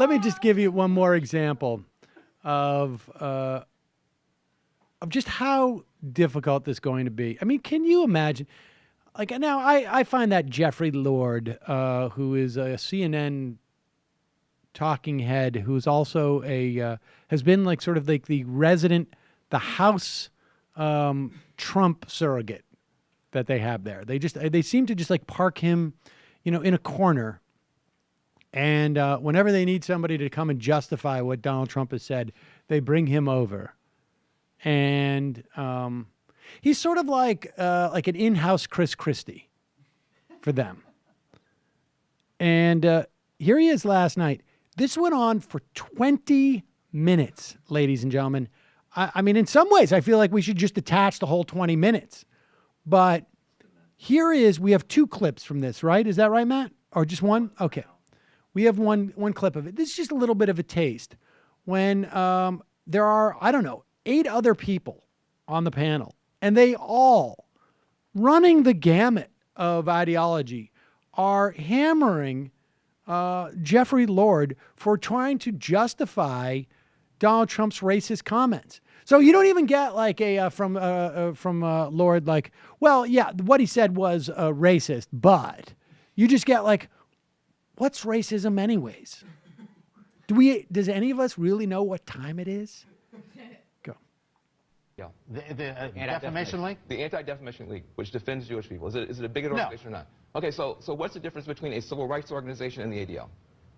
let me just give you one more example of just how difficult this is going to be. I mean, can you imagine? Like now, I find that Jeffrey Lord, who is a CNN talking head, who's also has been like sort of like the House Trump surrogate that they have there. They seem to just like park him, in a corner. And whenever they need somebody to come and justify what Donald Trump has said, they bring him over. And he's sort of like an in-house Chris Christie for them. And here he is last night. This went on for 20 minutes, ladies and gentlemen. I mean, in some ways, I feel like we should just attach the whole 20 minutes. But we have 2 clips from this, right? Is that right, Matt? Or just one? Okay. We have one clip of it. This is just a little bit of a taste. When there are, 8 other people on the panel, and they all, running the gamut of ideology, are hammering Jeffrey Lord for trying to justify Donald Trump's racist comments. So you don't even get like from Lord like, well, yeah, what he said was racist, but you just get like, what's racism anyways? Does any of us really know what time it is? Go. Yeah. The Defamation League? The Anti-Defamation League, which defends Jewish people. Is it a bigoted organization or not? Okay, so what's the difference between a civil rights organization and the ADL?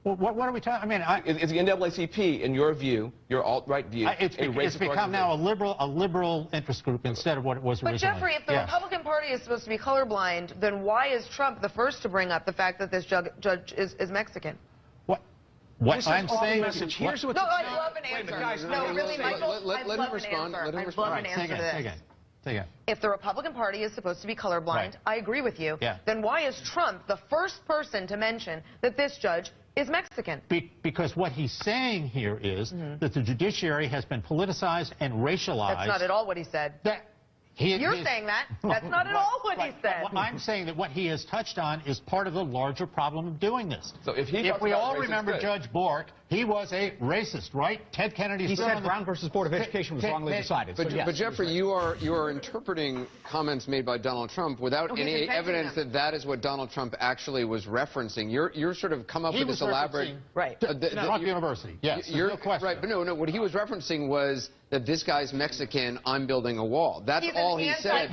Well, what are we talking? I mean, is the NAACP, in your view, your alt-right view, it's become now a liberal interest group instead of what it was originally. But Jeffrey, if the Republican Party is supposed to be colorblind, then why is Trump the first to bring up the fact that this judge is Mexican? What I'm saying is, I'd love an answer. Guys, no, really, Michael, I'd love an answer. I'd love an answer to this. Say again. If the Republican Party is supposed to be colorblind, I agree with you. Yeah. Then why is Trump the first person to mention that this judge is Mexican? Because what he's saying here is that the judiciary has been politicized and racialized. That's not at all what he said. You're saying that. That's not at all what he said. I'm saying that what he has touched on is part of the larger problem of doing this. So if we all remember Judge Bork, he was a racist, right? Ted Kennedy. He said Brown versus Board of Education was wrongly decided. But Jeffrey, you are interpreting comments made by Donald Trump without any evidence that is what Donald Trump actually was referencing. You're sort of come up with this elaborate Trump University. Yes, no question. Right, but no. What he was referencing was that this guy's Mexican. I'm building a wall. That's all he said.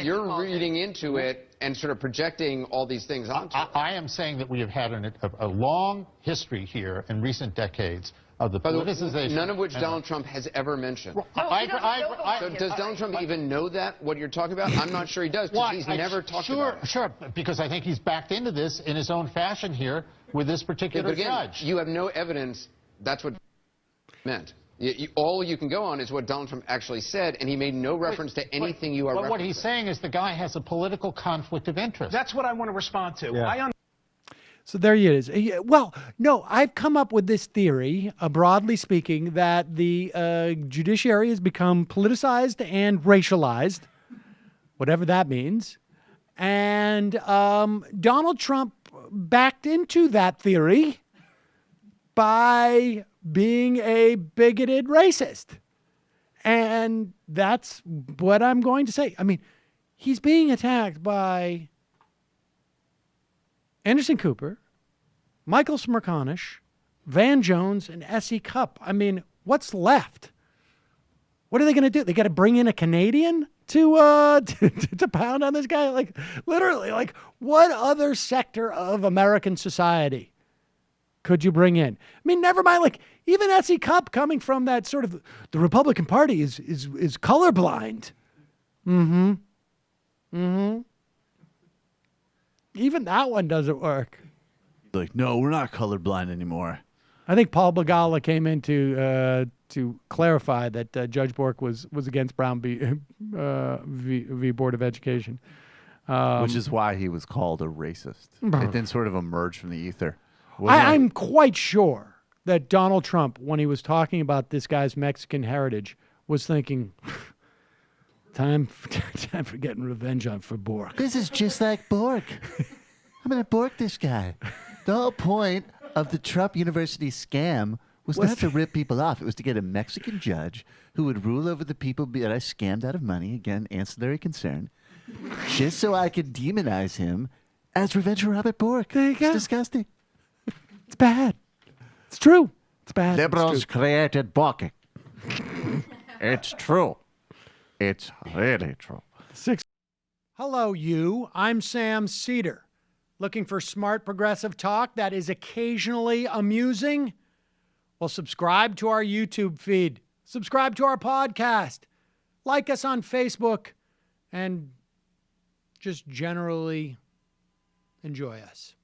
You're reading into it and sort of projecting all these things onto it. I am saying that we have had a long history here in recent decades of the politicization. None of which Donald Trump has ever mentioned. So does Donald Trump even know what you're talking about? I'm not sure he does, because he's never talked about it. Sure, because I think he's backed into this in his own fashion here with this particular judge. You have no evidence that's what meant. All you can go on is what Donald Trump actually said, and he made no reference to anything you are referencing. But what he's saying is the guy has a political conflict of interest. That's what I want to respond to. Yeah. So there he is. Well, no, I've come up with this theory, broadly speaking, that the judiciary has become politicized and racialized, whatever that means. And Donald Trump backed into that theory by being a bigoted racist. And that's what I'm going to say. I mean, he's being attacked by Anderson Cooper, Michael Smerconish, Van Jones, and S.E. Cupp. I mean, what's left? What are they going to do? They got to bring in a Canadian to pound on this guy? Like, literally, like, what other sector of American society could you bring in? I mean, never mind, like, even S.E. Cupp, coming from that sort of, the Republican Party is colorblind. Even that one doesn't work. Like, no, we're not colorblind anymore. I think Paul Begala came in to clarify that Judge Bork was against Brown v. Board of Education. Which is why he was called a racist. It then sort of emerged from the ether. I'm quite sure that Donald Trump, when he was talking about this guy's Mexican heritage, was thinking, time for getting revenge for Bork. This is just like Bork. I'm going to Bork this guy. The whole point of the Trump University scam was not to rip people off. It was to get a Mexican judge who would rule over the people that I scammed out of money. Again, ancillary concern. Just so I could demonize him as revenge for Robert Bork. There you go. It's disgusting. It's bad. It's true. It's bad. Liberals It's true. created Bork. It's true. It's really true. Hello, you. I'm Sam Seder. Looking for smart progressive talk that is occasionally amusing? Well, subscribe to our YouTube feed. Subscribe to our podcast. Like us on Facebook. And just generally enjoy us.